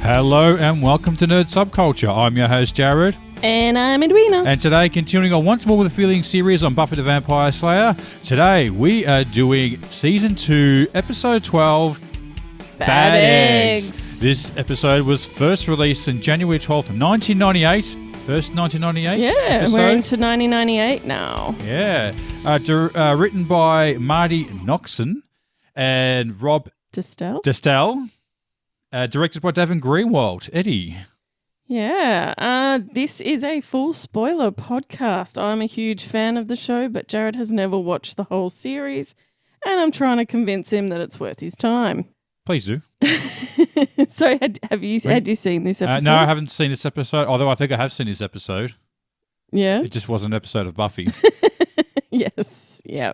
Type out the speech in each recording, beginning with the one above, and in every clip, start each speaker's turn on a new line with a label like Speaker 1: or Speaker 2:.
Speaker 1: Hello and welcome to Nerd Subculture. I'm your host Jared.
Speaker 2: And I'm Edwina.
Speaker 1: And today, continuing on once more with the Feeling series on Buffy the Vampire Slayer, today we are doing Season 2, Episode 12, Bad Eggs. This episode was first released on January 12th, 1998. First 1998
Speaker 2: Yeah,
Speaker 1: episode.
Speaker 2: we're into 1998 now.
Speaker 1: Yeah. Written by Marty Noxon and Rob
Speaker 2: Distel.
Speaker 1: Directed by Davin Greenwald. Eddie.
Speaker 2: Yeah, this is a full spoiler podcast. I'm a huge fan of the show, but Jared has never watched the whole series, and I'm trying to convince him that it's worth his time.
Speaker 1: Please do.
Speaker 2: So, had you seen this episode?
Speaker 1: No, I haven't seen this episode, although I think I have seen this episode.
Speaker 2: Yeah?
Speaker 1: It just was an episode of Buffy.
Speaker 2: Yes, yeah.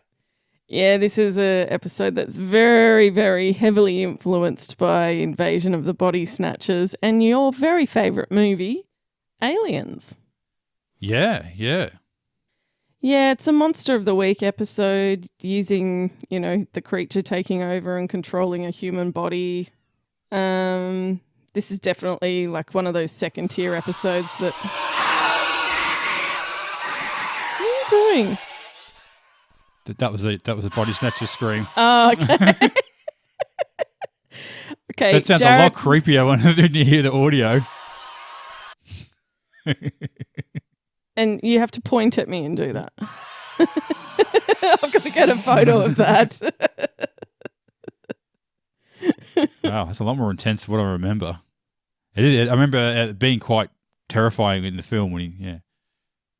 Speaker 2: Yeah, this is an episode that's very, very heavily influenced by Invasion of the Body Snatchers and your very favourite movie, Aliens.
Speaker 1: Yeah.
Speaker 2: Yeah, it's a Monster of the Week episode using, the creature taking over and controlling a human body. This is definitely like one of those second-tier episodes that... What are you doing?
Speaker 1: That was a body snatcher scream.
Speaker 2: Oh, okay. Okay,
Speaker 1: that sounds
Speaker 2: Jared...
Speaker 1: a lot creepier when you hear the audio.
Speaker 2: And you have to point at me and do that. I've got to get a photo of that.
Speaker 1: Wow, that's a lot more intense than what I remember. It is. I remember it being quite terrifying in the film when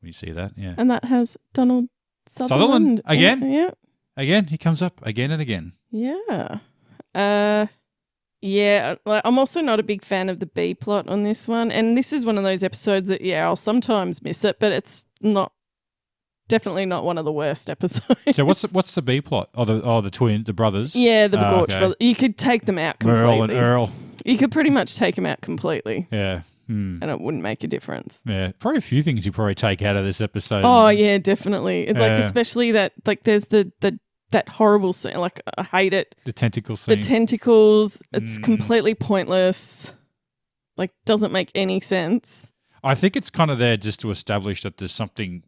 Speaker 1: you see that. Yeah.
Speaker 2: And that has Donald Sutherland
Speaker 1: again.
Speaker 2: Yeah.
Speaker 1: Again, he comes up again and again.
Speaker 2: Yeah. Yeah. I'm also not a big fan of the B plot on this one, and this is one of those episodes that I'll sometimes miss it, but it's definitely not one of the worst episodes.
Speaker 1: So what's the B plot? The brothers.
Speaker 2: Yeah, the Begorch brothers. You could take them out completely.
Speaker 1: Merle and Earl.
Speaker 2: You could pretty much take them out completely.
Speaker 1: Yeah.
Speaker 2: And it wouldn't make a difference.
Speaker 1: Yeah, probably a few things you probably take out of this episode.
Speaker 2: Oh yeah, definitely. Especially that there's that horrible scene. Like I hate it.
Speaker 1: The tentacle scene.
Speaker 2: The tentacles. It's completely pointless. Like doesn't make any sense.
Speaker 1: I think it's kind of there just to establish that there's something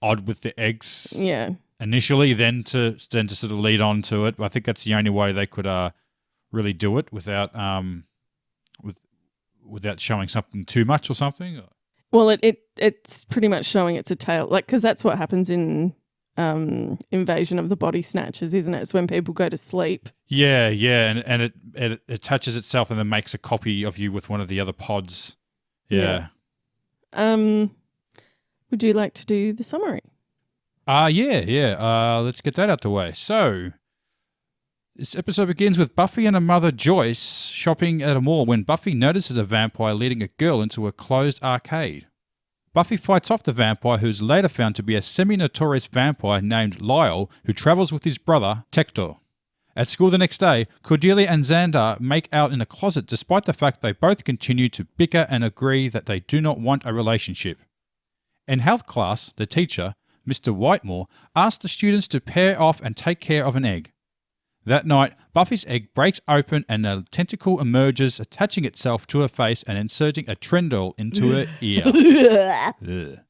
Speaker 1: odd with the eggs.
Speaker 2: Yeah.
Speaker 1: Initially, then to sort of lead on to it. I think that's the only way they could really do it without without showing something too much or something.
Speaker 2: Well, it's pretty much showing it's a tale, like because that's what happens in Invasion of the Body Snatchers, isn't it? It's when people go to sleep. Yeah,
Speaker 1: and it attaches itself and then makes a copy of you with one of the other pods. Yeah.
Speaker 2: Would you like to do the summary?
Speaker 1: Yeah. Let's get that out the way. So, this episode begins with Buffy and her mother Joyce shopping at a mall when Buffy notices a vampire leading a girl into a closed arcade. Buffy fights off the vampire, who is later found to be a semi-notorious vampire named Lyle, who travels with his brother, Tector. At school the next day, Cordelia and Xander make out in a closet despite the fact they both continue to bicker and agree that they do not want a relationship. In health class, the teacher, Mr. Whitemore, asks the students to pair off and take care of an egg. That night, Buffy's egg breaks open and a tentacle emerges, attaching itself to her face and inserting a trendle into her ear. Ugh. The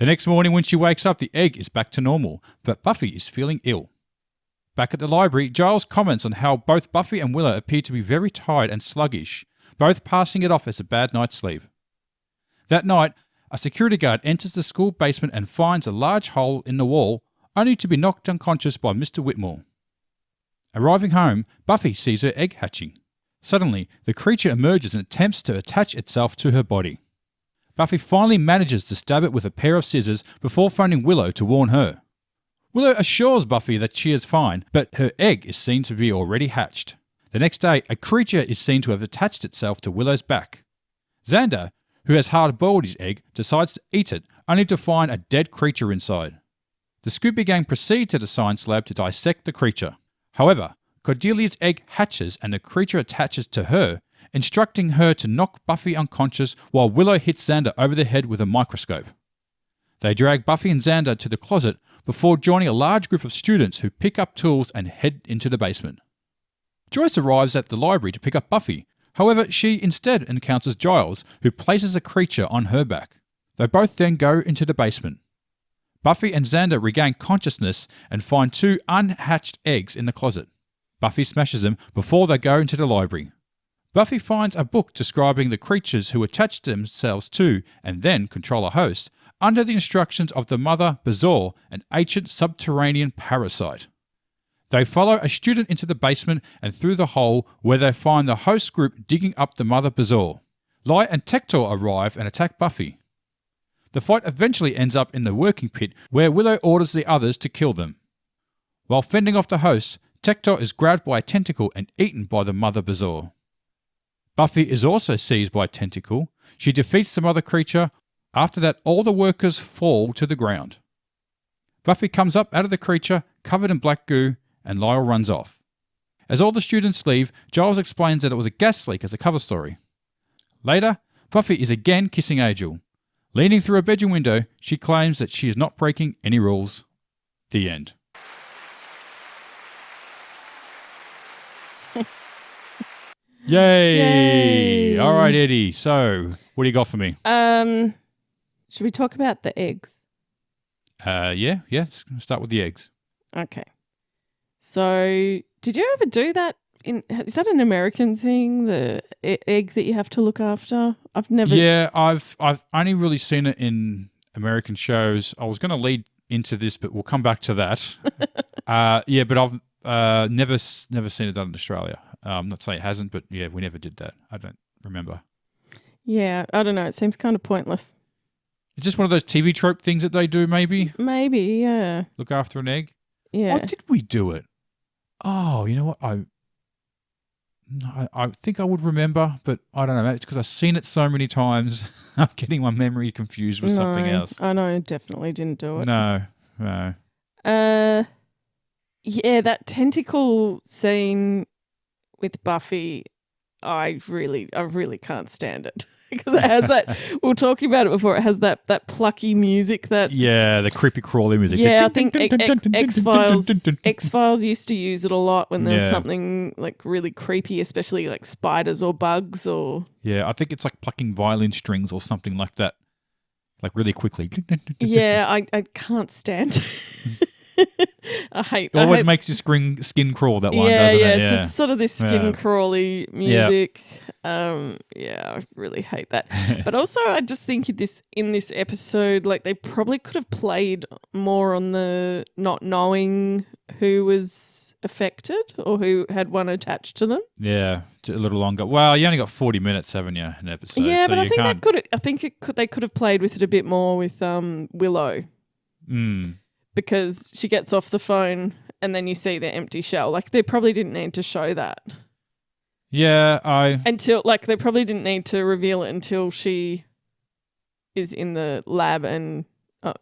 Speaker 1: next morning when she wakes up, the egg is back to normal, but Buffy is feeling ill. Back at the library, Giles comments on how both Buffy and Willow appear to be very tired and sluggish, both passing it off as a bad night's sleep. That night, a security guard enters the school basement and finds a large hole in the wall, only to be knocked unconscious by Mr. Whitmore. Arriving home, Buffy sees her egg hatching. Suddenly, the creature emerges and attempts to attach itself to her body. Buffy finally manages to stab it with a pair of scissors before phoning Willow to warn her. Willow assures Buffy that she is fine, but her egg is seen to be already hatched. The next day, a creature is seen to have attached itself to Willow's back. Xander, who has hard-boiled his egg, decides to eat it, only to find a dead creature inside. The Scooby Gang proceed to the science lab to dissect the creature. However, Cordelia's egg hatches and the creature attaches to her, instructing her to knock Buffy unconscious while Willow hits Xander over the head with a microscope. They drag Buffy and Xander to the closet before joining a large group of students who pick up tools and head into the basement. Joyce arrives at the library to pick up Buffy, However, she instead encounters Giles, who places a creature on her back. They both then go into the basement. Buffy and Xander regain consciousness and find 2 unhatched eggs in the closet. Buffy smashes them before they go into the library. Buffy finds a book describing the creatures who attach themselves to and then control a host under the instructions of the Mother Bazaar, an ancient subterranean parasite. They follow a student into the basement and through the hole where they find the host group digging up the Mother Bazaar. Lai and Tector arrive and attack Buffy. The fight eventually ends up in the working pit where Willow orders the others to kill them. While fending off the hosts, Tector is grabbed by a tentacle and eaten by the Mother Bazaar. Buffy is also seized by a tentacle. She defeats the mother creature. After that, all the workers fall to the ground. Buffy comes up out of the creature, covered in black goo, and Lyle runs off. As all the students leave, Giles explains that it was a gas leak as a cover story. Later, Buffy is again kissing Angel. Leaning through a bedroom window, she claims that she is not breaking any rules. The end. Yay! All right, Eddie. So, what do you got for me?
Speaker 2: Should we talk about the eggs?
Speaker 1: Yeah. Let's start with the eggs.
Speaker 2: Okay. So, did you ever do that? Is that an American thing? The egg that you have to look after? I've never.
Speaker 1: Yeah, I've only really seen it in American shows. I was going to lead into this, but we'll come back to that. Yeah, but I've never seen it done in Australia. I'm not saying it hasn't, but yeah, we never did that. I don't remember.
Speaker 2: Yeah, I don't know. It seems kind of pointless.
Speaker 1: It's just one of those TV trope things that they do, maybe.
Speaker 2: Maybe, yeah.
Speaker 1: Look after an egg.
Speaker 2: Yeah.
Speaker 1: Or did we do it? Oh, you know what? I think I would remember, but I don't know. It's because I've seen it so many times. I'm getting my memory confused with something else.
Speaker 2: I know, definitely didn't do it.
Speaker 1: No.
Speaker 2: Yeah, that tentacle scene with Buffy, I really can't stand it. Because it has that, we were talking about it before, it has that plucky music that...
Speaker 1: Yeah, the creepy crawly music.
Speaker 2: Yeah, I think X-Files used to use it a lot when there's something like really creepy, especially like spiders or bugs or...
Speaker 1: Yeah, I think it's like plucking violin strings or something like that, like really quickly.
Speaker 2: Yeah, I can't stand I hate
Speaker 1: it. Always makes your skin crawl, that one, doesn't it?
Speaker 2: Yeah, it's sort of this skin crawly music. Yeah, I really hate that. But also, I just think in this episode, like they probably could have played more on the not knowing who was affected or who had one attached to them.
Speaker 1: Yeah, a little longer. Well, you only got 40 minutes, haven't you, an episode?
Speaker 2: Yeah,
Speaker 1: so
Speaker 2: but I think they could have played with it a bit more with Willow. Because she gets off the phone and then you see the empty shell. Like they probably didn't need to show that.
Speaker 1: Yeah,
Speaker 2: they probably didn't need to reveal it until she is in the lab and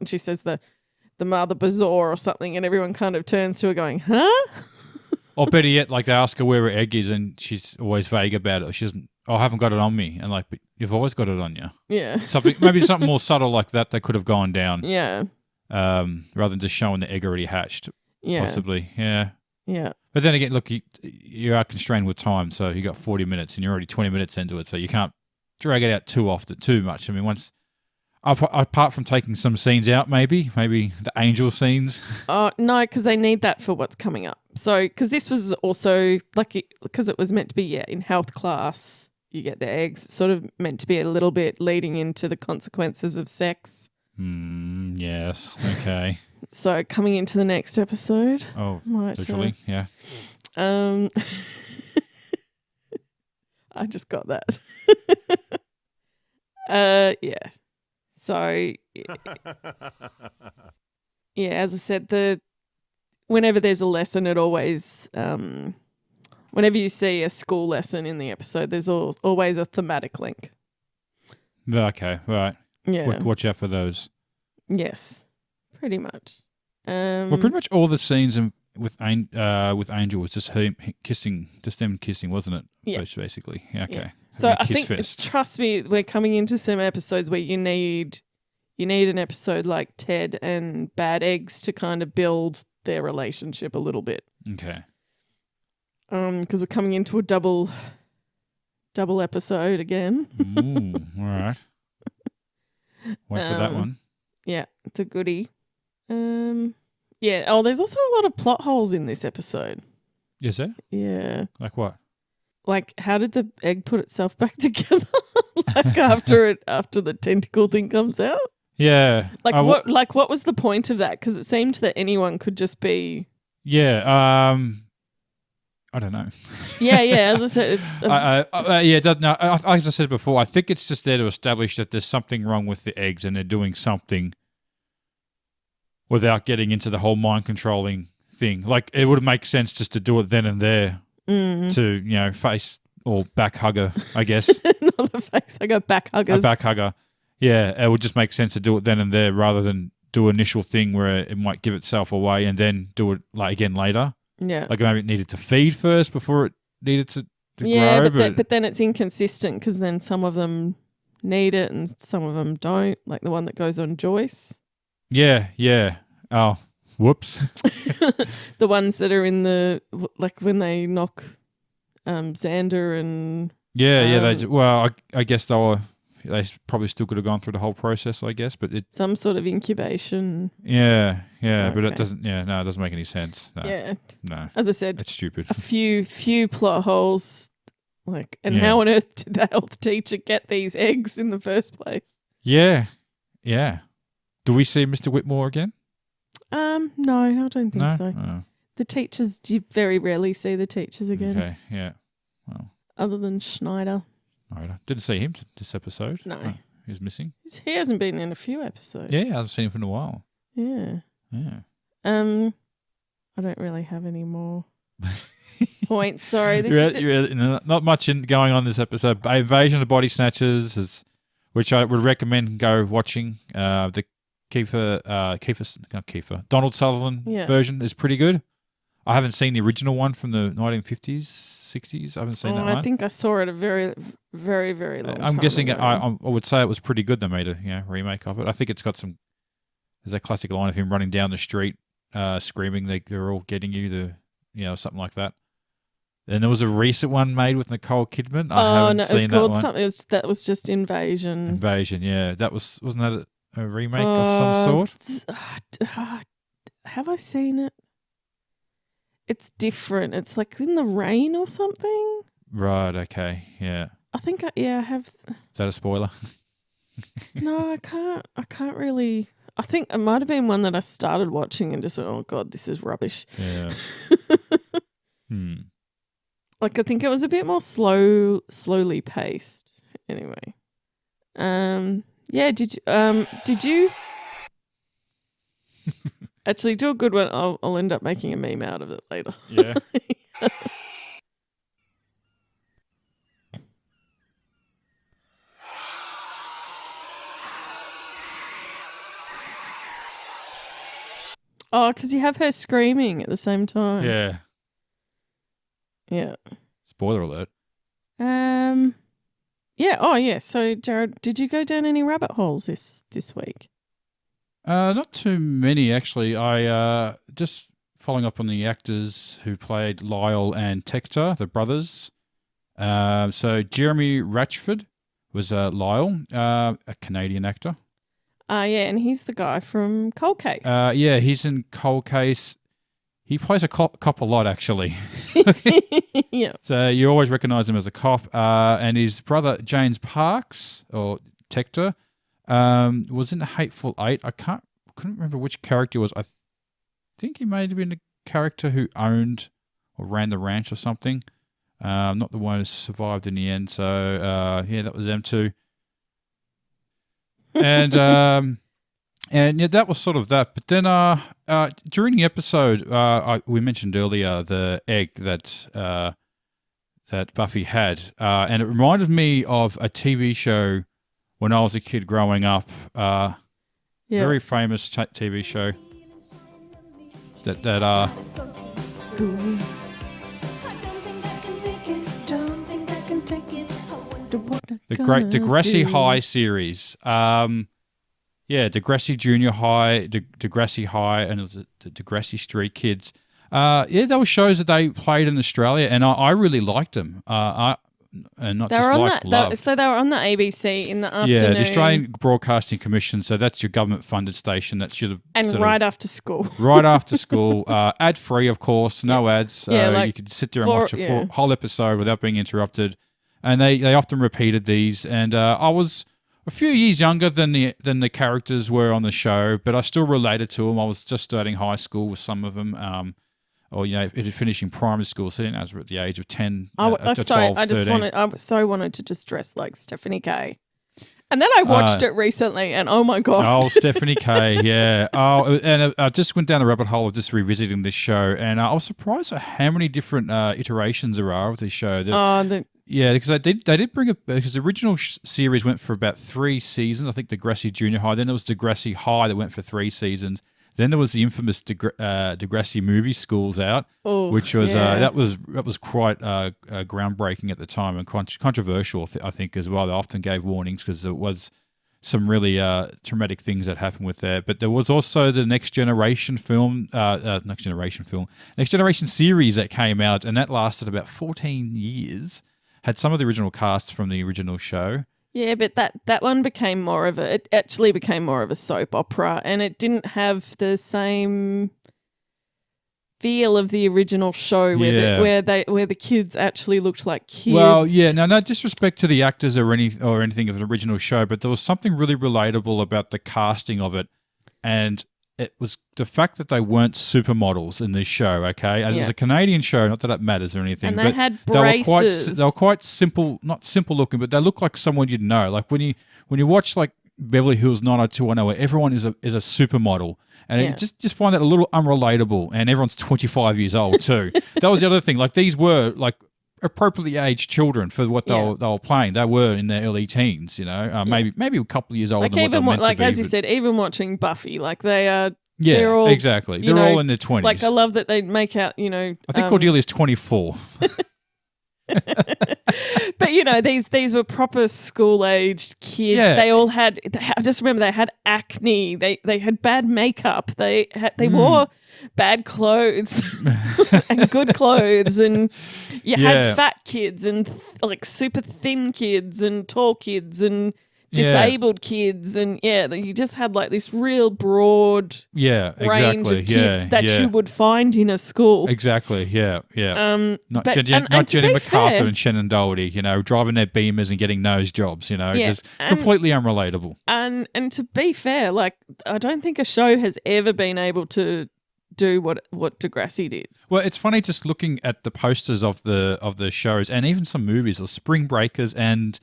Speaker 2: she says the Mother Bazaar or something, and everyone kind of turns to her going, huh?
Speaker 1: Or better yet, like they ask her where her egg is and she's always vague about it. She doesn't, I haven't got it on me. And like, but you've always got it on you.
Speaker 2: Yeah.
Speaker 1: Maybe something more subtle like that they could have gone down.
Speaker 2: Yeah.
Speaker 1: Rather than just showing the egg already hatched.
Speaker 2: Yeah.
Speaker 1: Possibly. Yeah.
Speaker 2: Yeah.
Speaker 1: But then again, look, you are constrained with time, so you got 40 minutes and you're already 20 minutes into it, so you can't drag it out too much. I mean, once apart from taking some scenes out, maybe the angel scenes.
Speaker 2: No, because they need that for what's coming up. So, because this was also because it was meant to be in health class, you get the eggs. It's sort of meant to be a little bit leading into the consequences of sex.
Speaker 1: Yes. Okay.
Speaker 2: So coming into the next episode.
Speaker 1: Oh, literally, yeah.
Speaker 2: I just got that. Yeah. So, yeah, as I said, whenever there's a lesson, it always, whenever you see a school lesson in the episode, there's always a thematic link.
Speaker 1: Okay, right.
Speaker 2: Yeah.
Speaker 1: Watch out for those.
Speaker 2: Yes, pretty much.
Speaker 1: Well, pretty much all the scenes with Angel was just them kissing, wasn't it?
Speaker 2: Yeah.
Speaker 1: Basically. Yeah, okay.
Speaker 2: Yeah. So I think,
Speaker 1: fest.
Speaker 2: trust me, we're coming into some episodes where you need an episode like Ted and Bad Eggs to kind of build their relationship a little bit.
Speaker 1: Okay.
Speaker 2: Because we're coming into a double double episode again.
Speaker 1: Ooh, all right. Wait for that one.
Speaker 2: Yeah, it's a goodie. Yeah. Oh, there's also a lot of plot holes in this episode.
Speaker 1: Is there?
Speaker 2: Yeah.
Speaker 1: Like what?
Speaker 2: Like, how did the egg put itself back together? Like after the tentacle thing comes out.
Speaker 1: Yeah.
Speaker 2: Like what was the point of that? Because it seemed that anyone could just be.
Speaker 1: Yeah. I don't know.
Speaker 2: Yeah. As I said, it's.
Speaker 1: As I said before, I think it's just there to establish that there's something wrong with the eggs, and they're doing something without getting into the whole mind controlling thing. Like, it would make sense just to do it then and there to, face or back hugger, I guess.
Speaker 2: Not the face hugger, back huggers.
Speaker 1: A back hugger. Yeah, it would just make sense to do it then and there rather than do an initial thing where it might give itself away and then do it again later.
Speaker 2: Yeah.
Speaker 1: Like maybe it needed to feed first before it needed to grow.
Speaker 2: But then it's inconsistent because then some of them need it and some of them don't. Like the one that goes on Joyce.
Speaker 1: Yeah. Oh, whoops.
Speaker 2: The ones that are in when they knock Xander and...
Speaker 1: Yeah. I guess they probably still could have gone through the whole process, I guess, but it's...
Speaker 2: Some sort of incubation.
Speaker 1: Yeah,
Speaker 2: okay.
Speaker 1: But it doesn't... Yeah, no, it doesn't make any sense. No,
Speaker 2: yeah.
Speaker 1: No.
Speaker 2: As I said...
Speaker 1: It's stupid.
Speaker 2: A few plot holes. How on earth did the health teacher get these eggs in the first place?
Speaker 1: Yeah. Do we see Mr. Whitmore again?
Speaker 2: No, I don't think so.
Speaker 1: Oh.
Speaker 2: The teachers, you very rarely see the teachers again.
Speaker 1: Okay, yeah. Well,
Speaker 2: other than Schneider.
Speaker 1: I didn't see him this episode.
Speaker 2: No.
Speaker 1: He was missing.
Speaker 2: He hasn't been in a few episodes.
Speaker 1: Yeah, I haven't seen him for a while.
Speaker 2: Yeah. I don't really have any more points. Sorry.
Speaker 1: Not much going on this episode. Invasion of Body Snatchers, which I would recommend go watching. The Donald Sutherland version is pretty good. I haven't seen the original one from the 1950s, 60s. I haven't seen that one.
Speaker 2: I think I saw it a very, very, very long time
Speaker 1: I'm guessing
Speaker 2: ago.
Speaker 1: I would say it was pretty good. They made a remake of it. I think it's got some... There's a classic line of him running down the street screaming, they're all getting you, something like that. And there was a recent one made with Nicole Kidman. I haven't seen that one.
Speaker 2: Something. That was just Invasion.
Speaker 1: Invasion, yeah. Wasn't that a remake of some sort?
Speaker 2: Have I seen it? It's different. It's like in the rain or something.
Speaker 1: Right, okay, yeah.
Speaker 2: I think I have.
Speaker 1: Is that a spoiler?
Speaker 2: No, I can't really. I think it might have been one that I started watching and just went, oh God, this is rubbish.
Speaker 1: Yeah.
Speaker 2: Like, I think it was a bit more slowly paced. Anyway. Yeah, did you actually do a good one? I'll end up making a meme out of it later.
Speaker 1: Yeah.
Speaker 2: Oh, because you have her screaming at the same time.
Speaker 1: Yeah.
Speaker 2: Yeah.
Speaker 1: Spoiler alert.
Speaker 2: Yeah. Oh, yeah. So, Jared, did you go down any rabbit holes this week?
Speaker 1: Not too many, actually. I just following up on the actors who played Lyle and Tector, the brothers. So Jeremy Ratchford was Lyle, a Canadian actor.
Speaker 2: Yeah, and he's the guy from Cold Case.
Speaker 1: Yeah, he's in Cold Case. He plays a cop a lot, actually.
Speaker 2: Yeah.
Speaker 1: So you always recognise him as a cop. And his brother, James Parks, or Tector, was in The Hateful Eight. I couldn't remember which character it was. I think he may have been the character who owned or ran the ranch or something. Not the one who survived in the end. So, yeah, that was them too. And yeah, that was sort of that. But then during the episode, we mentioned earlier the egg that Buffy had, and it reminded me of a TV show when I was a kid growing up. Very famous TV show. The great Degrassi High series. Yeah, Degrassi Junior High, Degrassi High, and it was the Degrassi Street Kids. Yeah, those shows that they played in Australia, and I really liked them. I
Speaker 2: They
Speaker 1: just
Speaker 2: were on
Speaker 1: like love.
Speaker 2: so they were on the ABC in the afternoon.
Speaker 1: Yeah, the Australian Broadcasting Commission. So that's your government-funded station. That should have
Speaker 2: after school.
Speaker 1: Right after school, ad-free, of course, no ads. So you could sit there and watch a whole episode without being interrupted. And they often repeated these. And I was a few years younger than the characters were on the show, but I still related to them. I was just starting high school with some of them. Or finishing primary school, so I was at the age of 10, 12, 13.
Speaker 2: I so wanted to just dress like Stephanie K. And then I watched it recently, and oh my god!
Speaker 1: Oh, Stephanie K, yeah. Oh, and I just went down the rabbit hole of just revisiting this show, and I was surprised at how many different iterations there are of this show. Yeah, because they did bring it, because the original series went for about 3 seasons. I think Degrassi Junior High. Then there was Degrassi High that went for 3 seasons. Then there was the infamous Degrassi movie schools out, which was that was quite groundbreaking at the time and controversial, I think, as well. They often gave warnings because there was some really traumatic things that happened with that. But there was also the Next Generation series that came out, and that lasted about 14 years. Had some of the original casts from the original show.
Speaker 2: Yeah, but that one became it actually became more of a soap opera, and it didn't have the same feel of the original show where the kids actually looked like kids.
Speaker 1: Well, yeah, no disrespect to the actors or anything of the original show, but there was something really relatable about the casting of it, and it was the fact that they weren't supermodels in this show, okay? And it was a Canadian show, not that that matters or anything.
Speaker 2: And they had braces.
Speaker 1: They were quite simple, not simple looking, but they look like someone you'd know. Like when you watch like Beverly Hills 90210, where everyone is a supermodel. And you just find that a little unrelatable, and everyone's 25 years old too. That was the other thing. Like these were like appropriately aged children for what they were playing. They were in their early teens, maybe a couple of years older than what they meant to be.
Speaker 2: As you said, even watching Buffy, like they are.
Speaker 1: Yeah,
Speaker 2: they're all,
Speaker 1: exactly. They're all in their 20s.
Speaker 2: Like I love that they make out, I
Speaker 1: think Cordelia's 24.
Speaker 2: But these were proper school-aged kids.
Speaker 1: Yeah.
Speaker 2: They all had. I just remember they had acne. They had bad makeup. They wore bad clothes and good clothes, and you had fat kids and like super thin kids and tall kids and disabled kids, and you just had like this real broad range of kids that you would find in a school.
Speaker 1: Exactly, yeah. Not
Speaker 2: but,
Speaker 1: Jenny
Speaker 2: and
Speaker 1: MacArthur and Shannon Doherty, driving their Beamers and getting nose jobs, just completely unrelatable.
Speaker 2: And to be fair, like I don't think a show has ever been able to do what Degrassi did.
Speaker 1: Well, it's funny just looking at the posters of the shows and even some movies, or Spring Breakers and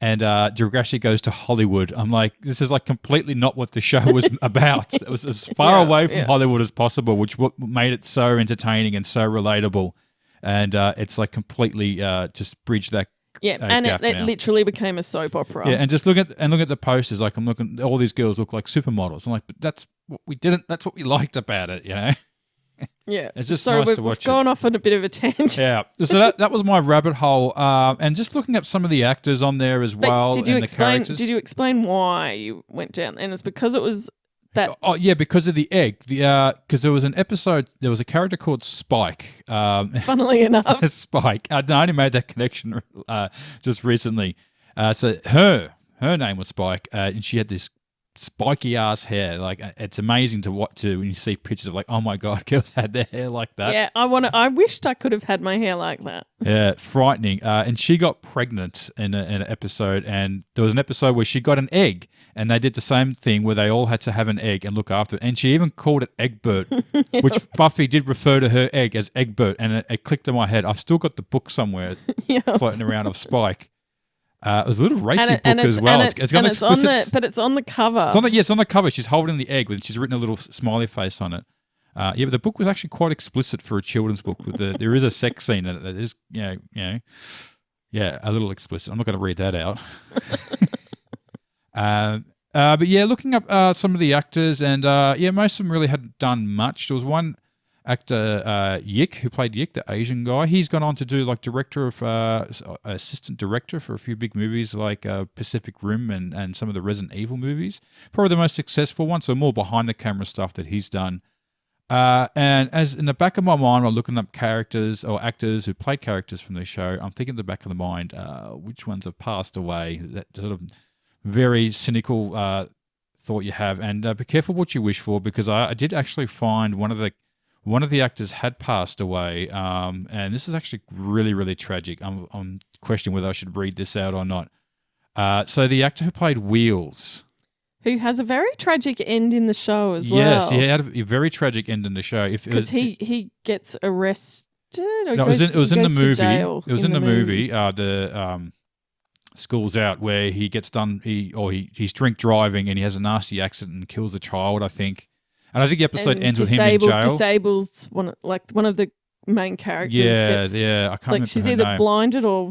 Speaker 1: Degrassi Goes to Hollywood. I'm like, this is like completely not what the show was about. It was as far away from Hollywood as possible, which made it so entertaining and so relatable. And it's like completely just bridged that.
Speaker 2: Yeah, and it literally became a soap opera.
Speaker 1: Yeah, and just look at the posters. Like I'm looking, all these girls look like supermodels. I'm like, but that's what we didn't. That's what we liked about it,
Speaker 2: Yeah,
Speaker 1: it's just nice to watch.
Speaker 2: We've gone off on a bit of a tangent.
Speaker 1: Yeah, so that was my rabbit hole, and just looking up some of the actors on there as well.
Speaker 2: Did you explain why you went down? And it's because it was that.
Speaker 1: Oh yeah, because of the egg. Because there was an episode. There was a character called Spike.
Speaker 2: Funnily enough,
Speaker 1: Spike. I only made that connection just recently. So her name was Spike, and she had this spiky ass hair. Like it's amazing to watch when you see pictures of like, oh my god, girls had their hair like that.
Speaker 2: Yeah, I wished I could have had my hair like that.
Speaker 1: Yeah, frightening. And she got pregnant in an episode, and there was an episode where she got an egg, and they did the same thing where they all had to have an egg and look after it. And she even called it Eggbert, which Buffy did refer to her egg as Eggbert, and it clicked in my head. I've still got the book somewhere floating around of Spike. It was a little racing book as well.
Speaker 2: It's on the cover.
Speaker 1: It's on the cover. She's holding the egg with. She's written a little smiley face on it. But the book was actually quite explicit for a children's book. There is a sex scene in it that is, a little explicit. I'm not going to read that out. But looking up some of the actors, and most of them really hadn't done much. There was one actor, Yik, who played Yik, the Asian guy. He's gone on to do like assistant director for a few big movies like Pacific Rim and some of the Resident Evil movies. Probably the most successful one, so more behind the camera stuff that he's done. And as in the back of my mind, while looking up characters or actors who played characters from the show, I'm thinking in the back of the mind, which ones have passed away. That sort of very cynical thought you have, and be careful what you wish for, because I did actually find one of the actors had passed away, and this is actually really, really tragic. I'm questioning whether I should read this out or not. So the actor who played Wheels,
Speaker 2: who has a very tragic end in the show as well.
Speaker 1: Yes, he had a very tragic end in the show.
Speaker 2: Because he gets arrested. Or
Speaker 1: no, it was in the movie.
Speaker 2: Jail
Speaker 1: it was in the movie. The School's Out, where he gets done. He's drink driving and he has a nasty accident and kills a child, I think. And I think the episode ends with him in jail.
Speaker 2: Disables one of the main characters.
Speaker 1: Yeah. I can't remember
Speaker 2: she's
Speaker 1: her
Speaker 2: either
Speaker 1: name.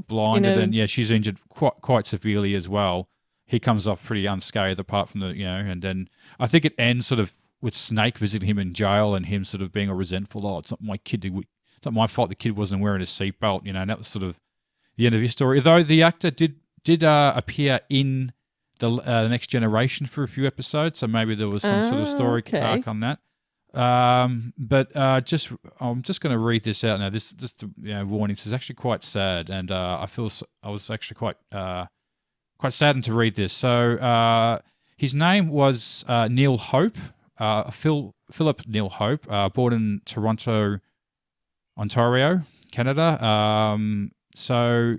Speaker 2: blinded,
Speaker 1: and she's injured quite severely as well. He comes off pretty unscathed, apart from and then I think it ends sort of with Snake visiting him in jail and him sort of being all resentful. Oh, it's not my kid. It's not my fault the kid wasn't wearing a seatbelt. And that was sort of the end of his story. Though the actor did appear in the Next Generation for a few episodes, so maybe there was some sort of story arc on that. But I'm just going to read this out now. This warning. This is actually quite sad, and I was actually quite saddened to read this. So his name was Neil Hope, Philip Neil Hope, born in Toronto, Ontario, Canada. So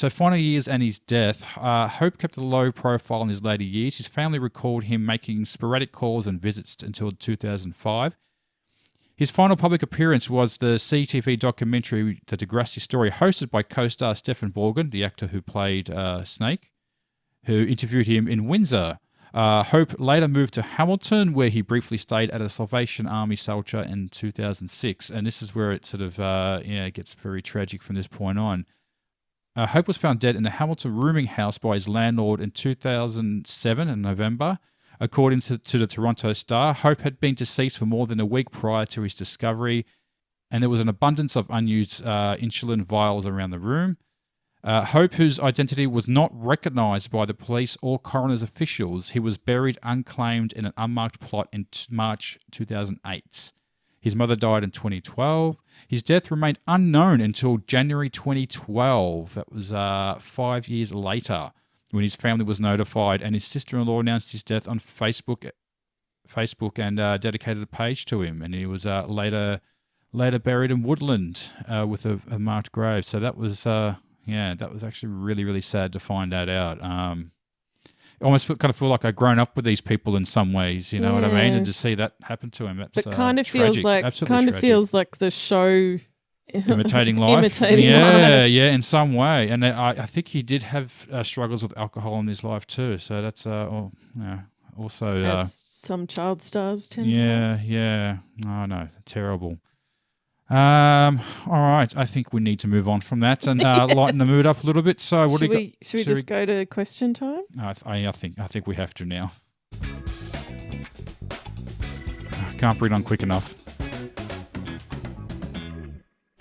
Speaker 1: final years and his death, Hope kept a low profile in his later years. His family recalled him making sporadic calls and visits until 2005. His final public appearance was the CTV documentary The Degrassi Story, hosted by co-star Stephen Morgan, the actor who played Snake, who interviewed him in Windsor. Hope later moved to Hamilton, where he briefly stayed at a Salvation Army shelter in 2006. And this is where it sort of it gets very tragic from this point on. Hope was found dead in the Hamilton rooming house by his landlord in 2007 in November. According to the Toronto Star, Hope had been deceased for more than a week prior to his discovery, and there was an abundance of unused insulin vials around the room. Hope, whose identity was not recognized by the police or coroner's officials, he was buried unclaimed in an unmarked plot in March 2008. His mother died in 2012. His death remained unknown until January 2012. That was 5 years later, when his family was notified, and his sister-in-law announced his death on Facebook and dedicated a page to him. And he was later buried in Woodland with a marked grave. So that was actually really, really sad to find that out. I almost kind of feel like I've grown up with these people in some ways, you know what I mean? And to see that happen to him, that's tragic.
Speaker 2: Feels like the show
Speaker 1: imitating life.
Speaker 2: Life.
Speaker 1: Yeah, in some way. And I think he did have struggles with alcohol in his life too. So that's also
Speaker 2: as some child stars tend to.
Speaker 1: Yeah. Oh no, terrible. All right, I think we need to move on from that and lighten the mood up a little bit. So, what do you got?
Speaker 2: Should we just go to question time?
Speaker 1: I think we have to now. Can't breathe on quick enough.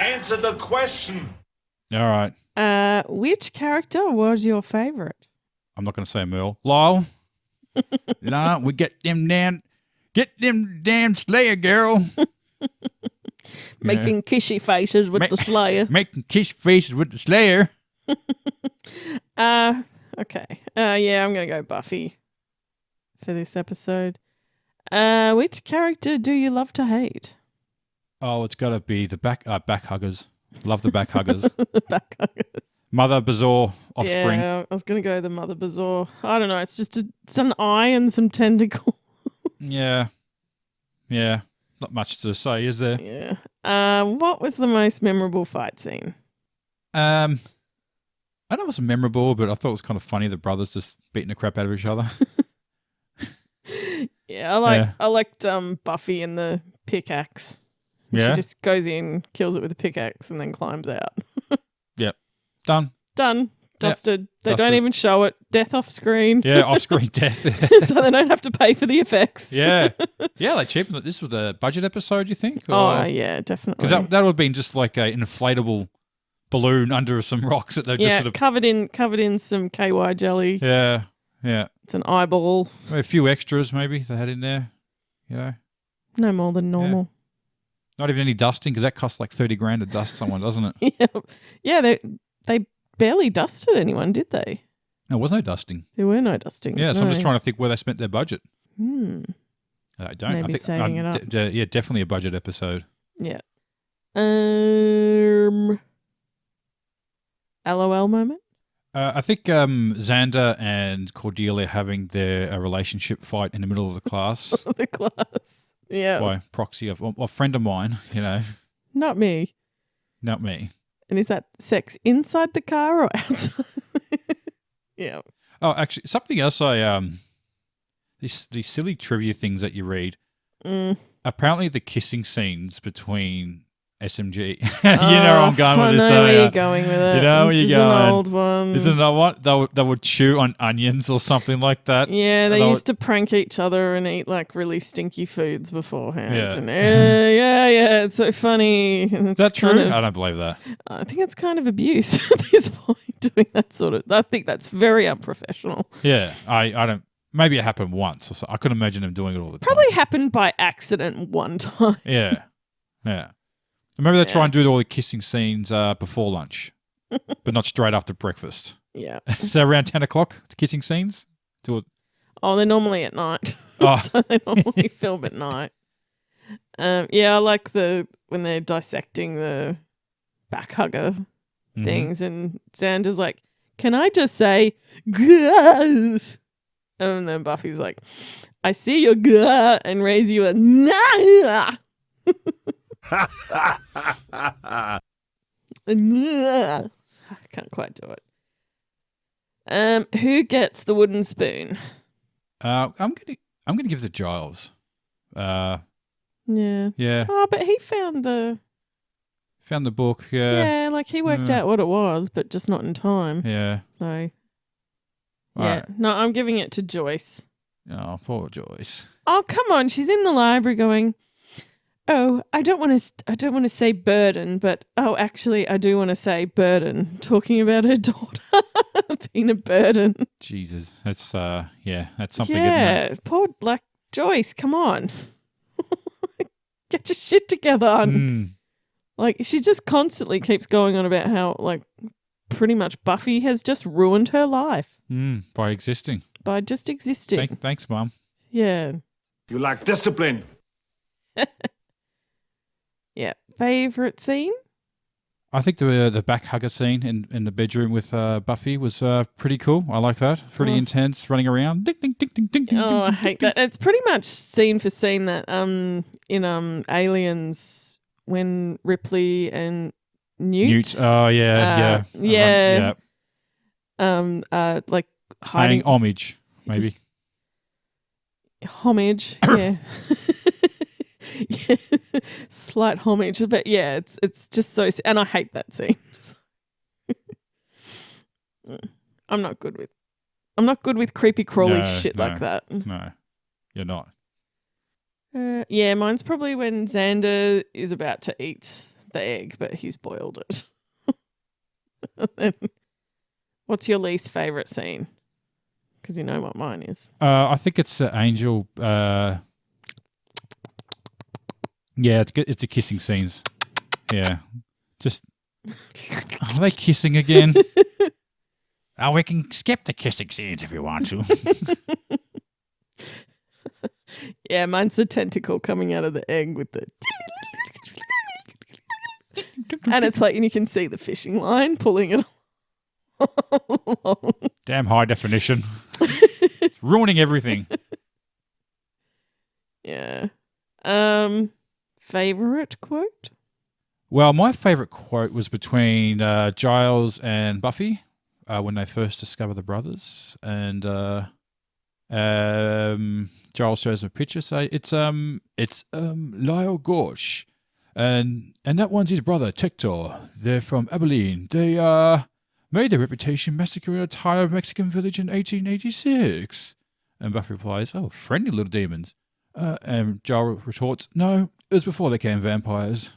Speaker 3: Answer the question.
Speaker 1: All right.
Speaker 2: Which character was your favorite?
Speaker 1: I'm not going to say Merle. Lyle. We get them damn Slayer girl.
Speaker 2: Making kissy faces with the Slayer.
Speaker 1: Making kissy faces with the Slayer.
Speaker 2: Okay. I'm going to go Buffy for this episode. Which character do you love to hate?
Speaker 1: Oh, it's got to be the back huggers. Love the back huggers.
Speaker 2: The back huggers.
Speaker 1: Mother Bazaar offspring.
Speaker 2: Yeah, I was going to go the Mother Bazaar. I don't know. It's just it's an eye and some tentacles.
Speaker 1: Yeah. Not much to say, is there?
Speaker 2: Yeah. What was the most memorable fight scene?
Speaker 1: I know it wasn't memorable, but I thought it was kind of funny, the brothers just beating the crap out of each other.
Speaker 2: Yeah, I liked Buffy and the pickaxe.
Speaker 1: Yeah.
Speaker 2: She just goes in, kills it with a pickaxe, and then climbs out.
Speaker 1: Yep. Done.
Speaker 2: Dusted.
Speaker 1: Yep.
Speaker 2: They don't even show it. Death off screen.
Speaker 1: Yeah, off screen death.
Speaker 2: So they don't have to pay for the effects.
Speaker 1: Yeah, they cheapened it. This was a budget episode, you think?
Speaker 2: Oh, yeah, definitely.
Speaker 1: Because that would have been just like an inflatable balloon under some rocks that they've just sort of
Speaker 2: covered in some KY jelly.
Speaker 1: Yeah.
Speaker 2: It's an eyeball.
Speaker 1: A few extras maybe they had in there, you know.
Speaker 2: No more than normal.
Speaker 1: Not even any dusting, because that costs like 30 grand to dust someone, doesn't it?
Speaker 2: Yeah, they barely dusted anyone, did they?
Speaker 1: No, there was no dusting.
Speaker 2: There were no dustings.
Speaker 1: Yeah, so
Speaker 2: no.
Speaker 1: I'm just trying to think where they spent their budget. I don't.
Speaker 2: Maybe
Speaker 1: I think
Speaker 2: saving it up.
Speaker 1: Yeah, definitely a budget episode.
Speaker 2: Yeah. LOL moment?
Speaker 1: I think Xander and Cordelia having their relationship fight in the middle of the class
Speaker 2: The class. Yeah.
Speaker 1: by proxy of a friend of mine,
Speaker 2: Not me.
Speaker 1: not me.
Speaker 2: And is that sex inside the car or outside? Yeah.
Speaker 1: Oh, actually, something else these silly trivia things that you read. Apparently the kissing scenes between SMG. You know where I'm going with this,
Speaker 2: I know
Speaker 1: don't
Speaker 2: where
Speaker 1: you?
Speaker 2: you're going with it.
Speaker 1: You know where
Speaker 2: This
Speaker 1: you're
Speaker 2: is
Speaker 1: going.
Speaker 2: an old one.
Speaker 1: Isn't that what? They would chew on onions or something like that.
Speaker 2: Yeah, they
Speaker 1: They
Speaker 2: used to prank each other and eat like really stinky foods beforehand.
Speaker 1: Yeah.
Speaker 2: And, yeah, it's so funny. And it's
Speaker 1: That's
Speaker 2: kind
Speaker 1: true?
Speaker 2: of-
Speaker 1: I don't believe that.
Speaker 2: I think it's kind of abuse at this point, doing that sort of. I think that's very unprofessional.
Speaker 1: Yeah, I don't. Maybe it happened once or so. I couldn't imagine them doing it all the time.
Speaker 2: Probably happened by accident one time.
Speaker 1: Yeah. Maybe they try and do all the kissing scenes before lunch, but not straight after breakfast.
Speaker 2: Yeah.
Speaker 1: So around 10 o'clock, the kissing scenes?
Speaker 2: Oh, they're normally at night.
Speaker 1: Oh.
Speaker 2: So they normally film at night. Yeah, I like when they're dissecting the back hugger things, and Xander's like, "Can I just say growth?" And then Buffy's like, "I see your gut and raise you a nah." I can't quite do it. Who gets the wooden spoon?
Speaker 1: I'm gonna give it to Giles.
Speaker 2: Yeah.
Speaker 1: Yeah.
Speaker 2: Oh, but he found the
Speaker 1: Found the book. Yeah.
Speaker 2: like he worked out what it was, but just not in time.
Speaker 1: Yeah.
Speaker 2: So
Speaker 1: All
Speaker 2: yeah,
Speaker 1: right.
Speaker 2: no, I'm giving it to Joyce.
Speaker 1: Oh, poor Joyce.
Speaker 2: Oh, come on, she's in the library going, "Oh, I don't want to say burden, but actually I do want to say burden," talking about her daughter being a burden.
Speaker 1: Jesus, that's something. Isn't it?
Speaker 2: Yeah, poor Joyce, come on. Get your shit together. Like, she just constantly keeps going on about how, like, pretty much Buffy has just ruined her life
Speaker 1: By existing.
Speaker 2: by just existing.
Speaker 1: Thanks, Mum.
Speaker 2: Yeah.
Speaker 3: You lack discipline.
Speaker 2: Yeah. Favorite scene?
Speaker 1: I think the back hugger scene in the bedroom with Buffy was pretty cool. I like that. Pretty intense, running around. Ding, ding, ding, ding, ding, ding,
Speaker 2: Oh,
Speaker 1: ding,
Speaker 2: I
Speaker 1: ding,
Speaker 2: hate
Speaker 1: ding.
Speaker 2: that. It's pretty much scene for scene that in Aliens when Ripley and Newt.
Speaker 1: Oh yeah.
Speaker 2: yeah. Like
Speaker 1: Paying
Speaker 2: hiding
Speaker 1: homage, maybe.
Speaker 2: homage. Yeah. Yeah. Slight homage, but yeah, it's just so, and I hate that scene. I'm not good with creepy crawly
Speaker 1: No,
Speaker 2: shit
Speaker 1: no.
Speaker 2: like that.
Speaker 1: No, you're not.
Speaker 2: Yeah, mine's probably when Xander is about to eat the egg, but he's boiled it. Then, what's your least favourite scene? Because you know what mine is.
Speaker 1: I think it's Angel. Yeah, it's good. It's the kissing scenes. Yeah, just are they kissing again? Oh, we can skip the kissing scenes if you want to.
Speaker 2: Yeah, mine's the tentacle coming out of the egg with the... And it's like, and you can see the fishing line pulling it along.
Speaker 1: Damn high definition, ruining everything.
Speaker 2: Yeah. Favorite quote?
Speaker 1: Well, my favorite quote was between Giles and Buffy when they first discover the brothers, and Giles shows them a picture. Say it's Lyle Gorsh, and that one's his brother Tector. They're from Abilene. They made their reputation massacring an entire Mexican village in 1886. And Buffy replies, "Oh, friendly little demons." And Giles retorts, "No, it was before they became vampires."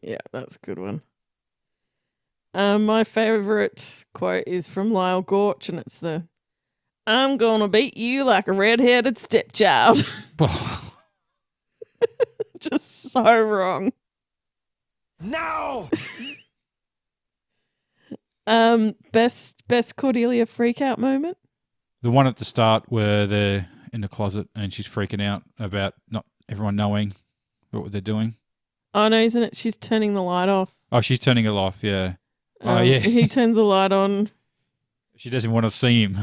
Speaker 2: Yeah, that's a good one. My favourite quote is from Lyle Gorch, and it's the, "I'm gonna beat you like a red-headed stepchild." Just so wrong.
Speaker 3: Now!
Speaker 2: Best Cordelia freakout moment?
Speaker 1: The one at the start where they're in the closet and she's freaking out about not everyone knowing what they're doing.
Speaker 2: Oh, no, isn't it? She's turning the light off.
Speaker 1: Oh, she's turning it off, yeah. Oh, yeah.
Speaker 2: He turns the light on.
Speaker 1: She doesn't want to see him.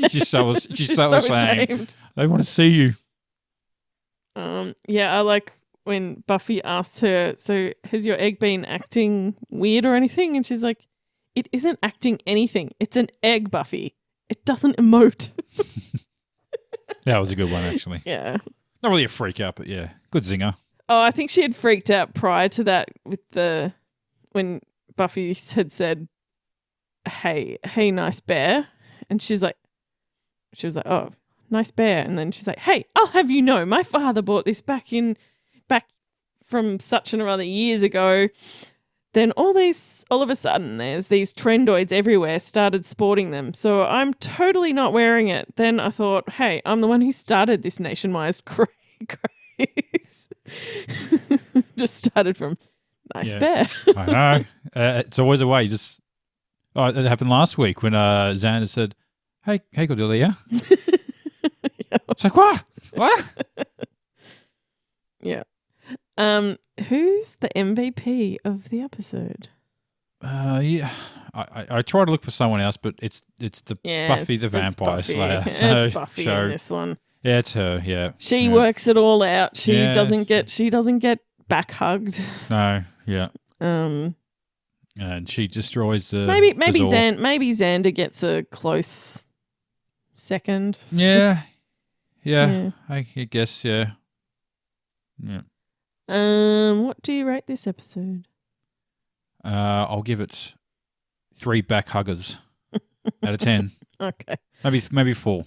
Speaker 1: she's so ashamed.
Speaker 2: ashamed.
Speaker 1: They want to see you.
Speaker 2: Yeah, I like when Buffy asks her, so has your egg been acting weird or anything? And she's like, it isn't acting anything. It's an egg, Buffy. It doesn't emote.
Speaker 1: That was a good one, actually.
Speaker 2: Yeah.
Speaker 1: Not really a freak out, but yeah, good zinger.
Speaker 2: Oh, I think she had freaked out prior to that with when Buffy had said, hey, nice bear. And she was like, oh, nice bear. And then she's like, hey, I'll have you know, my father bought this back from such and other years ago. Then all of a sudden, there's these trendoids everywhere started sporting them. So I'm totally not wearing it. Then I thought, hey, I'm the one who started this nationwide craze. Just started from nice bear.
Speaker 1: I know. It's always a way. It happened last week when Xander said, hey, Cordelia. It's like, what?
Speaker 2: Yeah. Who's the MVP of the episode?
Speaker 1: Yeah, I tried to look for someone else, but it's the Buffy the Vampire Slayer. So,
Speaker 2: it's Buffy in this one.
Speaker 1: Yeah, it's her. Yeah,
Speaker 2: she works it all out. She doesn't get back hugged.
Speaker 1: No, yeah. And she destroys the
Speaker 2: maybe
Speaker 1: Bazaar.
Speaker 2: Xander gets a close second.
Speaker 1: Yeah. I guess. Yeah.
Speaker 2: What do you rate this episode?
Speaker 1: I'll give it 3 back huggers out of 10.
Speaker 2: Okay.
Speaker 1: Maybe 4.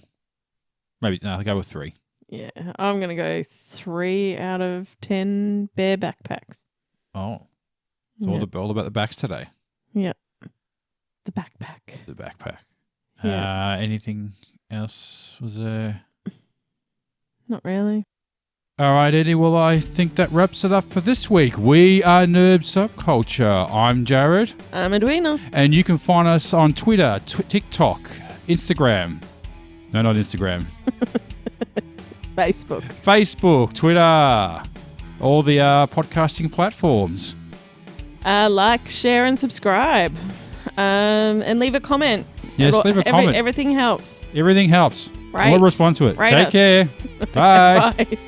Speaker 1: I'll go with 3.
Speaker 2: Yeah, I'm gonna go 3 out of 10 bear backpacks.
Speaker 1: Oh, it's all about the backs today.
Speaker 2: Yeah, the backpack.
Speaker 1: The backpack.
Speaker 2: Yeah.
Speaker 1: Anything else was there?
Speaker 2: Not really.
Speaker 1: All right, Eddie. Well, I think that wraps it up for this week. We are Nerd Subculture. I'm Jared.
Speaker 2: I'm Edwina.
Speaker 1: And you can find us on Twitter, TikTok, Instagram. No, not Instagram. Facebook, Twitter, all the podcasting platforms.
Speaker 2: Like, share, and subscribe. And leave a comment.
Speaker 1: Yes, leave a comment.
Speaker 2: Everything helps.
Speaker 1: Everything helps.
Speaker 2: Right.
Speaker 1: We'll respond to it.
Speaker 2: Rate
Speaker 1: Take
Speaker 2: us.
Speaker 1: care. Bye.
Speaker 2: Bye.